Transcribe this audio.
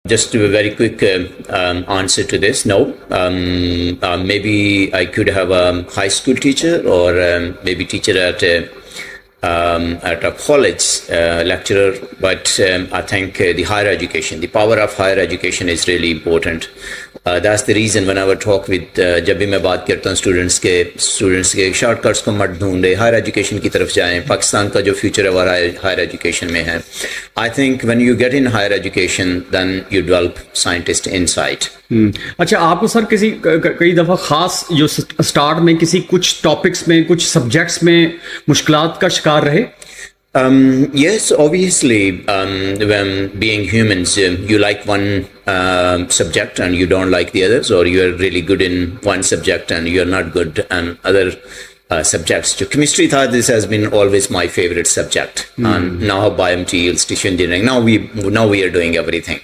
Just a very quick answer to this. No, maybe I could have a high school teacher or maybe teacher at a college lecturer, but I think the higher education, the power of higher education is really important. That's the reason whenever talk with जब भी मैं बात करता हूँ students के shortcuts को मत ढूंढे, हायर एजुकेशन की तरफ जाएं. पाकिस्तान का जो फ्यूचर है वो हायर एजुकेशन में है. I think when you get in higher education then you develop scientist insight. अच्छा, आपको सर कई दफ़ा ख़ास जो स्टार्ट में कुछ टॉपिक्स में, कुछ सब्जेक्ट्स में मुश्किलात का शिकार रहे? Yes, obviously, when being humans, you like one subject and you don't like the others, or you are really good in one subject and you are not good in other subjects. So chemistry thought this has been always my favorite subject, and now biomaterials, tissue engineering. Now we are doing everything.